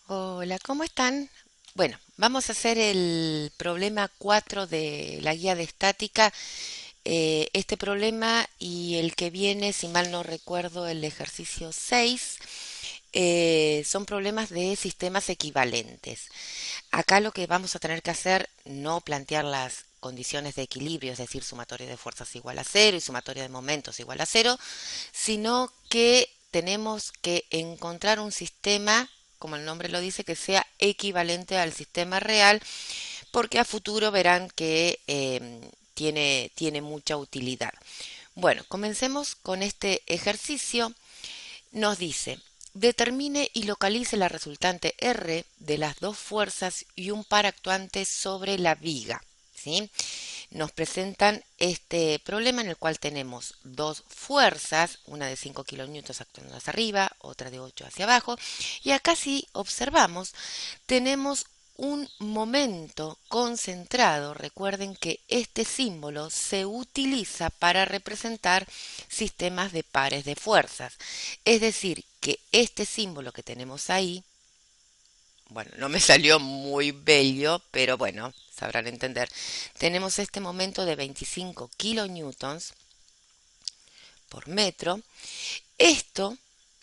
Hola, ¿cómo están? Bueno, vamos a hacer el problema 4 de la guía de estática. Este problema y el que viene, si mal no recuerdo, el ejercicio 6, son problemas de sistemas equivalentes. Acá lo que vamos a tener que hacer, no plantear las condiciones de equilibrio, es decir, sumatoria de fuerzas igual a cero y sumatoria de momentos igual a cero, sino que tenemos que encontrar un sistema, como el nombre lo dice, que sea equivalente al sistema real, porque a futuro verán que tiene mucha utilidad. Bueno, comencemos con este ejercicio. Nos dice, determine y localice la resultante R de las dos fuerzas y un par actuante sobre la viga. ¿Sí? Nos presentan este problema en el cual tenemos dos fuerzas, una de 5 kilonewtons actuando hacia arriba, otra de 8 hacia abajo, y acá si observamos tenemos un momento concentrado. Recuerden que este símbolo se utiliza para representar sistemas de pares de fuerzas. Es decir, que este símbolo que tenemos ahí, bueno, no me salió muy bello, pero bueno, sabrán entender. Tenemos este momento de 25 kilonewtons por metro. Esto,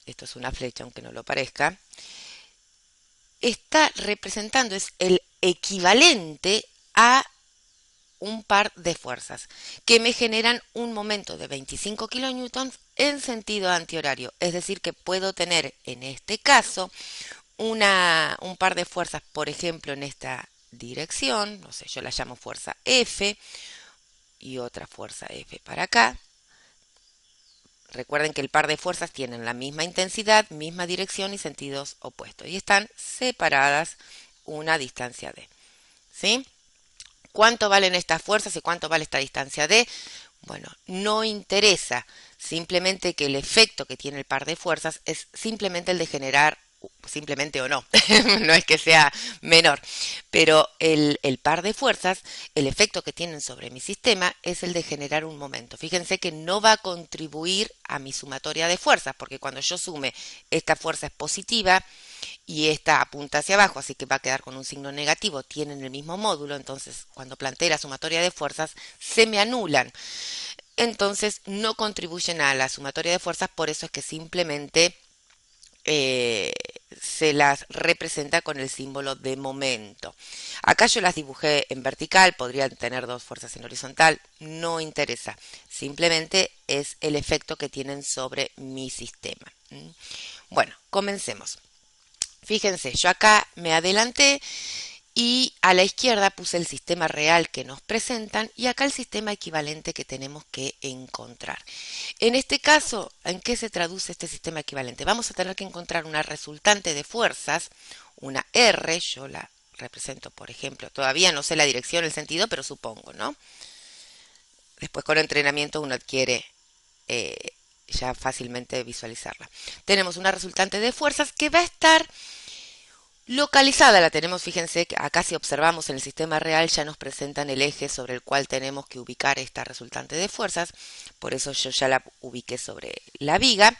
esto es una flecha aunque no lo parezca, está representando, es el equivalente a un par de fuerzas que me generan un momento de 25 kilonewtons en sentido antihorario. Es decir, que puedo tener en este caso un par de fuerzas, por ejemplo, en esta dirección, no sé, yo la llamo fuerza F y otra fuerza F para acá. Recuerden que el par de fuerzas tienen la misma intensidad, misma dirección y sentidos opuestos y están separadas una distancia d. ¿Sí? ¿Cuánto valen estas fuerzas y cuánto vale esta distancia d? Bueno, no interesa, simplemente que el efecto que tiene el par de fuerzas es simplemente el de generar, simplemente o no, no es que sea menor, pero el par de fuerzas, el efecto que tienen sobre mi sistema es el de generar un momento. Fíjense que no va a contribuir a mi sumatoria de fuerzas, porque cuando yo sume esta fuerza es positiva, y esta apunta hacia abajo, así que va a quedar con un signo negativo, tienen el mismo módulo, entonces cuando plantee la sumatoria de fuerzas se me anulan, entonces no contribuyen a la sumatoria de fuerzas, por eso es que simplemente eh, se las representa con el símbolo de momento. Acá yo las dibujé en vertical, podrían tener dos fuerzas en horizontal, no interesa, simplemente es el efecto que tienen sobre mi sistema. Bueno, comencemos. Fíjense, yo acá me adelanté y a la izquierda puse el sistema real que nos presentan y acá el sistema equivalente que tenemos que encontrar. En este caso, ¿en qué se traduce este sistema equivalente? Vamos a tener que encontrar una resultante de fuerzas, una R, yo la represento por ejemplo, todavía no sé la dirección, el sentido, pero supongo, ¿no? Después con entrenamiento uno adquiere eh, ya fácilmente visualizarla. Tenemos una resultante de fuerzas que va a estar localizada. La tenemos, fíjense, que acá si observamos en el sistema real ya nos presentan el eje sobre el cual tenemos que ubicar esta resultante de fuerzas, por eso yo ya la ubiqué sobre la viga.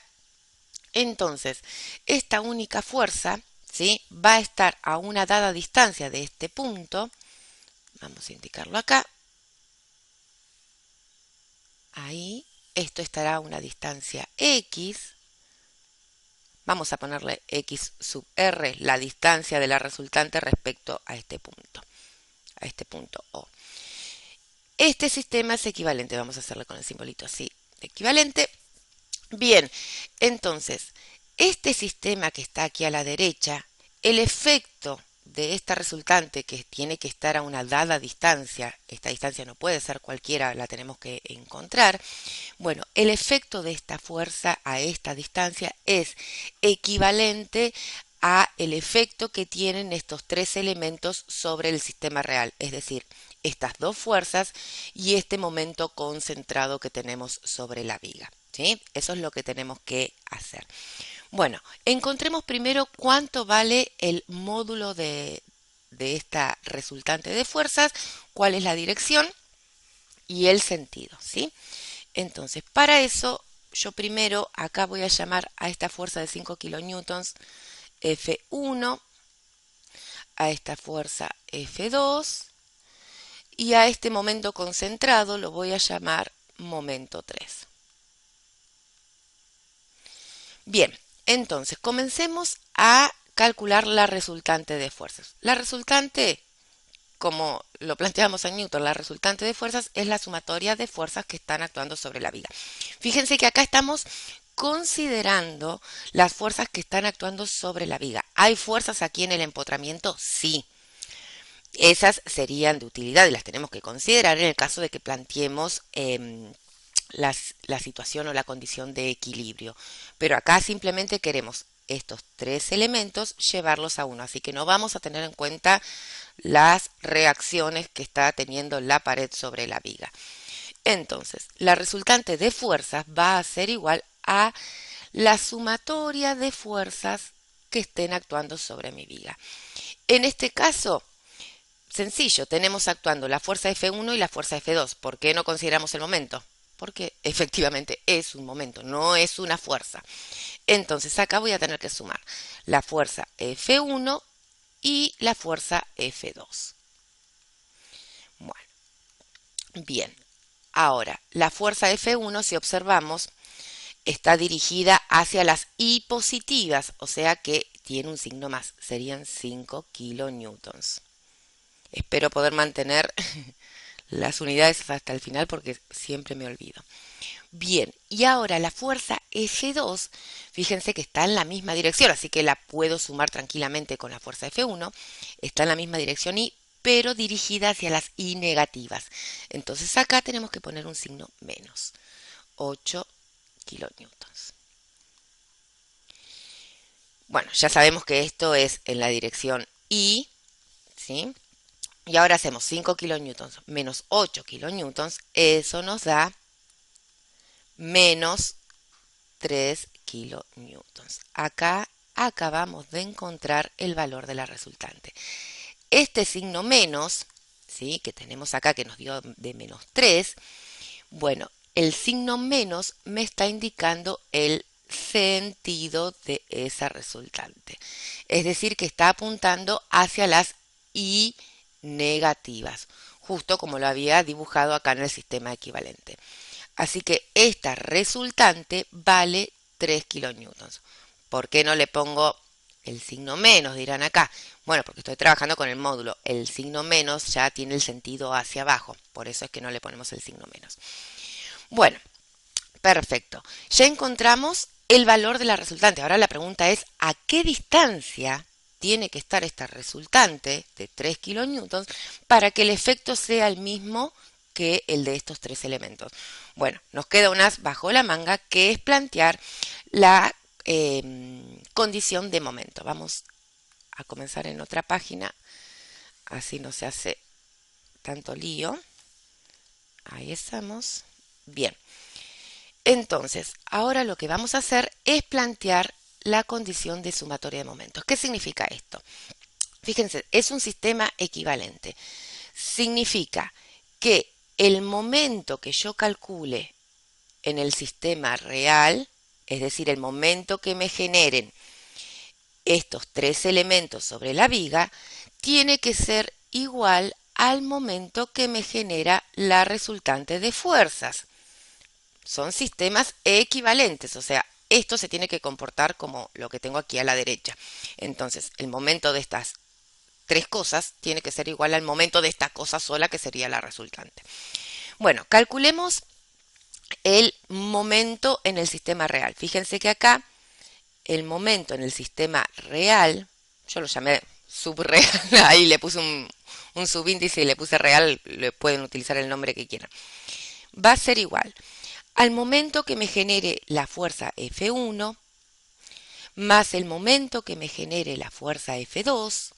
Entonces, esta única fuerza, ¿sí?, va a estar a una dada distancia de este punto, vamos a indicarlo acá, ahí, esto estará a una distancia X, vamos a ponerle X sub R, la distancia de la resultante respecto a este punto O. Este sistema es equivalente, vamos a hacerlo con el simbolito así, equivalente. Bien, entonces, este sistema que está aquí a la derecha, el efecto de esta resultante que tiene que estar a una dada distancia, esta distancia no puede ser cualquiera, la tenemos que encontrar. Bueno, el efecto de esta fuerza a esta distancia es equivalente a el efecto que tienen estos tres elementos sobre el sistema real, es decir, estas dos fuerzas y este momento concentrado que tenemos sobre la viga. ¿Sí? Eso es lo que tenemos que hacer. Bueno, encontremos primero cuánto vale el módulo de esta resultante de fuerzas, cuál es la dirección y el sentido, ¿sí? Entonces, para eso, yo primero acá voy a llamar a esta fuerza de 5 kilonewtons F1 a esta fuerza F2 y a este momento concentrado lo voy a llamar momento 3. Bien, entonces comencemos a calcular la resultante de fuerzas. La resultante, como lo planteamos en Newton, la resultante de fuerzas es la sumatoria de fuerzas que están actuando sobre la viga. Fíjense que acá estamos considerando las fuerzas que están actuando sobre la viga. ¿Hay fuerzas aquí en el empotramiento? Sí. Esas serían de utilidad y las tenemos que considerar en el caso de que planteemos la situación o la condición de equilibrio. Pero acá simplemente queremos estos tres elementos llevarlos a uno, así que no vamos a tener en cuenta las reacciones que está teniendo la pared sobre la viga. Entonces, la resultante de fuerzas va a ser igual a la sumatoria de fuerzas que estén actuando sobre mi viga. En este caso, sencillo, tenemos actuando la fuerza F1 y la fuerza F2. ¿Por qué no consideramos el momento? Porque efectivamente es un momento, no es una fuerza. Entonces acá voy a tener que sumar la fuerza F1 y la fuerza F2. Bueno, bien. Ahora, la fuerza F1, si observamos, está dirigida hacia las I positivas, o sea que tiene un signo más, serían 5 kilonewtons. Espero poder mantener las unidades hasta el final porque siempre me olvido. Bien, y ahora la fuerza F2, fíjense que está en la misma dirección, así que la puedo sumar tranquilamente con la fuerza F1, está en la misma dirección I, pero dirigida hacia las I negativas. Entonces acá tenemos que poner un signo menos, 8 kilonewtons. Bueno, ya sabemos que esto es en la dirección I, ¿sí? Y ahora hacemos 5 kilonewtons menos 8 kilonewtons, eso nos da menos 3 kilonewtons. Acá acabamos de encontrar el valor de la resultante. Este signo menos, ¿sí?, que tenemos acá que nos dio de menos 3, bueno, el signo menos me está indicando el sentido de esa resultante. Es decir, que está apuntando hacia las I negativas, justo como lo había dibujado acá en el sistema equivalente. Así que esta resultante vale 3 kilonewtons. ¿Por qué no le pongo el signo menos? Dirán acá. Bueno, porque estoy trabajando con el módulo. El signo menos ya tiene el sentido hacia abajo. Por eso es que no le ponemos el signo menos. Bueno, perfecto. Ya encontramos el valor de la resultante. Ahora la pregunta es, ¿a qué distancia tiene que estar esta resultante de 3 kilonewtons para que el efecto sea el mismo que el de estos tres elementos? Bueno, nos queda un as bajo la manga, que es plantear la condición de momento. Vamos a comenzar en otra página, así no se hace tanto lío. Ahí estamos. Bien. Entonces, ahora lo que vamos a hacer es plantear la condición de sumatoria de momentos. ¿Qué significa esto? Fíjense, es un sistema equivalente. Significa que el momento que yo calcule en el sistema real, es decir, el momento que me generen estos tres elementos sobre la viga, tiene que ser igual al momento que me genera la resultante de fuerzas. Son sistemas equivalentes, o sea, esto se tiene que comportar como lo que tengo aquí a la derecha. Entonces, el momento de estas tres cosas tiene que ser igual al momento de esta cosa sola, que sería la resultante. Bueno, calculemos el momento en el sistema real. Fíjense que acá el momento en el sistema real, yo lo llamé subreal, ahí le puse un subíndice y le puse real, le pueden utilizar el nombre que quieran. Va a ser igual al momento que me genere la fuerza F1 más el momento que me genere la fuerza F2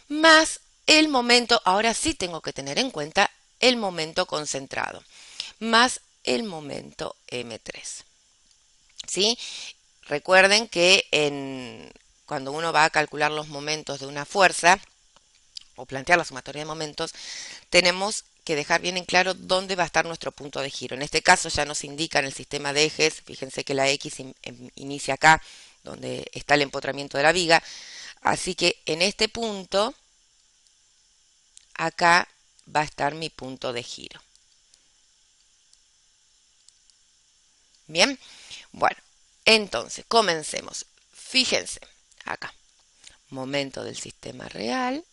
más el momento, ahora sí tengo que tener en cuenta el momento concentrado, más el momento M3. ¿Sí? Recuerden que cuando uno va a calcular los momentos de una fuerza o plantear la sumatoria de momentos, tenemos que dejar bien en claro dónde va a estar nuestro punto de giro. En este caso ya nos indica en el sistema de ejes, fíjense que la X inicia acá, donde está el empotramiento de la viga. Así que en este punto, acá va a estar mi punto de giro. Bien, bueno, entonces comencemos. Fíjense, acá, momento del sistema real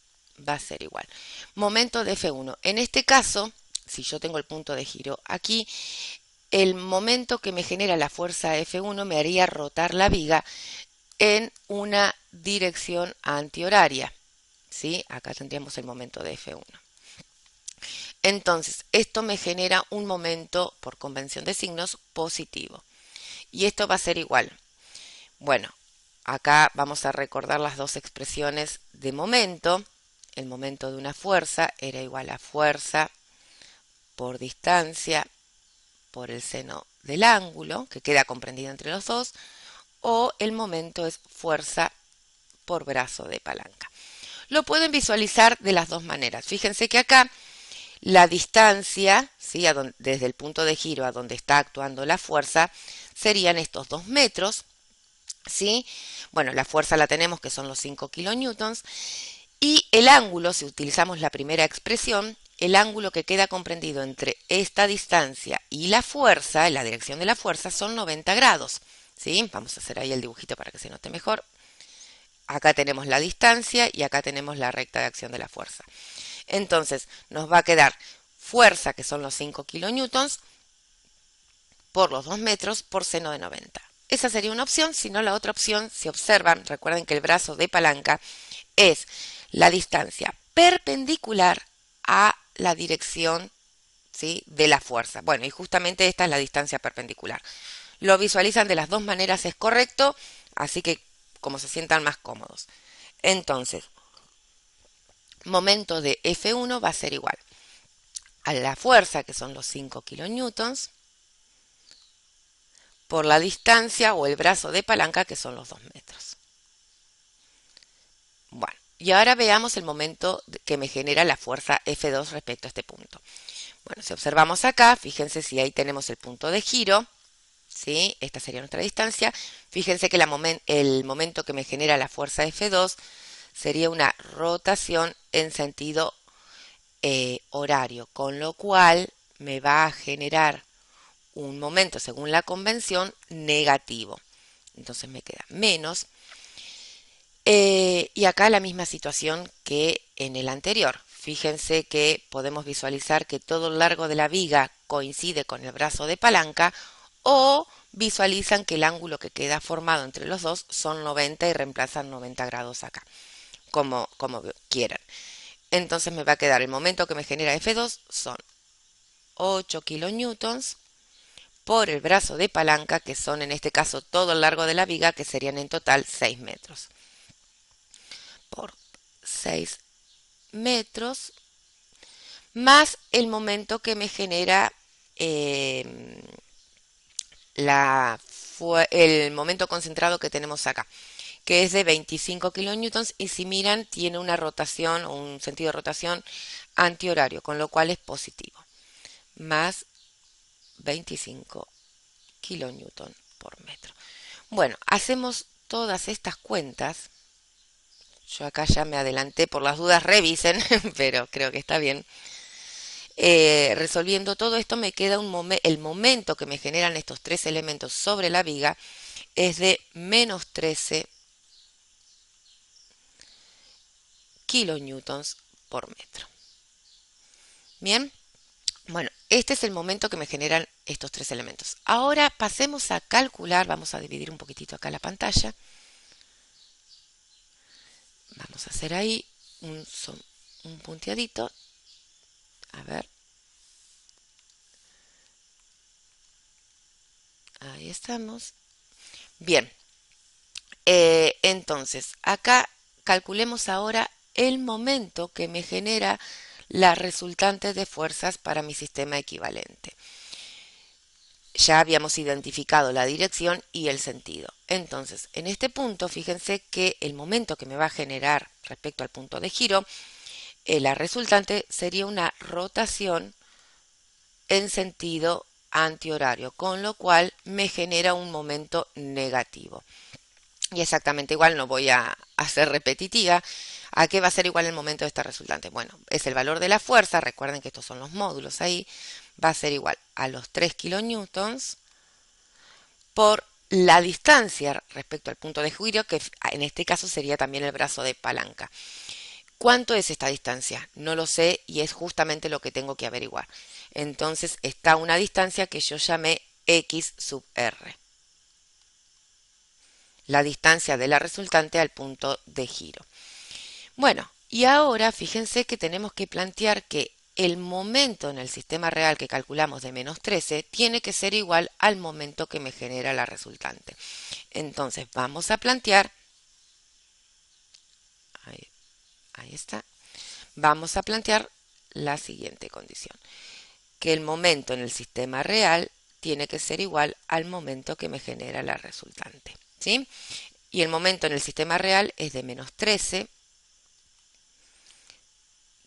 va a ser igual. Momento de F1. En este caso, si yo tengo el punto de giro aquí, el momento que me genera la fuerza F1 me haría rotar la viga en una dirección antihoraria. ¿Sí? Acá tendríamos el momento de F1. Entonces, esto me genera un momento, por convención de signos, positivo. Y esto va a ser igual. Bueno, acá vamos a recordar las dos expresiones de momento. El momento de una fuerza era igual a fuerza por distancia por el seno del ángulo, que queda comprendido entre los dos, o el momento es fuerza por brazo de palanca. Lo pueden visualizar de las dos maneras. Fíjense que acá la distancia, ¿sí? Desde el punto de giro a donde está actuando la fuerza, serían estos 2 metros. ¿Sí? Bueno, la fuerza la tenemos que son los 5 kilonewtons. Y el ángulo, si utilizamos la primera expresión, el ángulo que queda comprendido entre esta distancia y la fuerza, en la dirección de la fuerza, son 90 grados. ¿Sí? Vamos a hacer ahí el dibujito para que se note mejor. Acá tenemos la distancia y acá tenemos la recta de acción de la fuerza. Entonces, nos va a quedar fuerza, que son los 5 kilonewtons, por los 2 metros por seno de 90. Esa sería una opción, si no la otra opción, si observan, recuerden que el brazo de palanca es la distancia perpendicular a la dirección, ¿sí?, de la fuerza. Bueno, y justamente esta es la distancia perpendicular. Lo visualizan de las dos maneras, es correcto, así que como se sientan más cómodos. Entonces, momento de F1 va a ser igual a la fuerza, que son los 5 kilonewtons, por la distancia o el brazo de palanca, que son los 2 metros. Bueno, y ahora veamos el momento que me genera la fuerza F2 respecto a este punto. Bueno, si observamos acá, fíjense si ahí tenemos el punto de giro, ¿sí? Esta sería nuestra distancia. Fíjense que el momento que me genera la fuerza F2 sería una rotación en sentido horario, con lo cual me va a generar un momento, según la convención, negativo. Entonces me queda menos. Y acá la misma situación que en el anterior. Fíjense que podemos visualizar que todo el largo de la viga coincide con el brazo de palanca, o visualizan que el ángulo que queda formado entre los dos son 90 y reemplazan 90 grados acá, como quieran. Entonces me va a quedar el momento que me genera F2 son 8 kilonewtons por el brazo de palanca, que son en este caso todo el largo de la viga, que serían en total 6 metros. Por 6 metros, más el momento que me genera el momento concentrado que tenemos acá, que es de 25 kilonewtons, y si miran tiene una rotación o un sentido de rotación antihorario, con lo cual es positivo, más 25 kilonewton por metro. Bueno, hacemos todas estas cuentas. Yo acá ya me adelanté, por las dudas revisen, pero creo que está bien. Resolviendo todo esto me queda el momento que me generan estos tres elementos sobre la viga es de menos 13 kilonewtons por metro. Bien, bueno, este es el momento que me generan estos tres elementos. Ahora pasemos a calcular, vamos a dividir un poquitito acá la pantalla. Vamos a hacer ahí un punteadito. A ver. Ahí estamos. Bien. Entonces, acá calculemos ahora el momento que me genera la resultante de fuerzas para mi sistema equivalente. Ya habíamos identificado la dirección y el sentido. Entonces, en este punto, fíjense que el momento que me va a generar respecto al punto de giro, la resultante sería una rotación en sentido antihorario, con lo cual me genera un momento negativo. Y exactamente igual, no voy a ser repetitiva. ¿A qué va a ser igual el momento de esta resultante? Bueno, es el valor de la fuerza, recuerden que estos son los módulos ahí, va a ser igual a los 3 kilonewtons por la distancia respecto al punto de giro, que en este caso sería también el brazo de palanca. ¿Cuánto es esta distancia? No lo sé y es justamente lo que tengo que averiguar. Entonces está una distancia que yo llamé x sub r, la distancia de la resultante al punto de giro. Bueno, y ahora fíjense que tenemos que plantear que el momento en el sistema real que calculamos de menos 13 tiene que ser igual al momento que me genera la resultante. Entonces vamos a plantear, ahí, ahí está, vamos a plantear la siguiente condición, que el momento en el sistema real tiene que ser igual al momento que me genera la resultante, ¿sí? Y el momento en el sistema real es de menos 13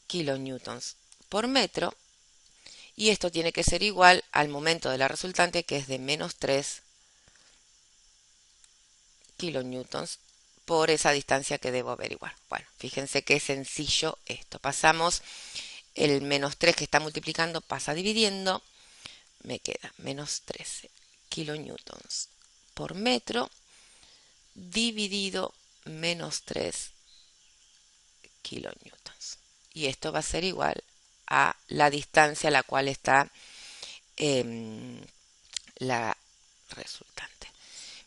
kilonewtons por metro, y esto tiene que ser igual al momento de la resultante, que es de menos 3 kilonewtons por esa distancia que debo averiguar. Bueno, fíjense qué sencillo esto. Pasamos el menos 3 que está multiplicando, pasa dividiendo, me queda menos 13 kilonewtons por metro dividido menos 3 kilonewtons. Y esto va a ser igual a la distancia a la cual está la resultante.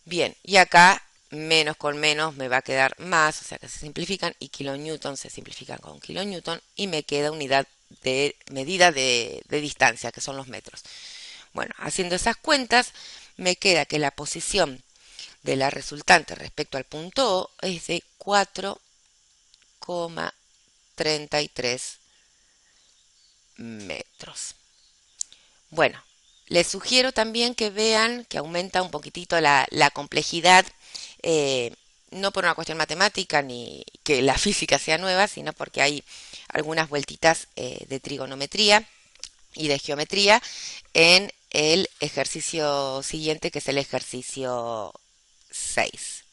Bien, y acá menos con menos me va a quedar más, o sea que se simplifican, y kilonewton se simplifican con kilonewton, y me queda unidad de medida de distancia, que son los metros. Bueno, haciendo esas cuentas, me queda que la posición de la resultante respecto al punto O es de 4,33 metros. Bueno, les sugiero también que vean que aumenta un poquitito la complejidad, eh, no por una cuestión matemática ni que la física sea nueva, sino porque hay algunas vueltitas de trigonometría y de geometría en el ejercicio siguiente, que es el ejercicio 6.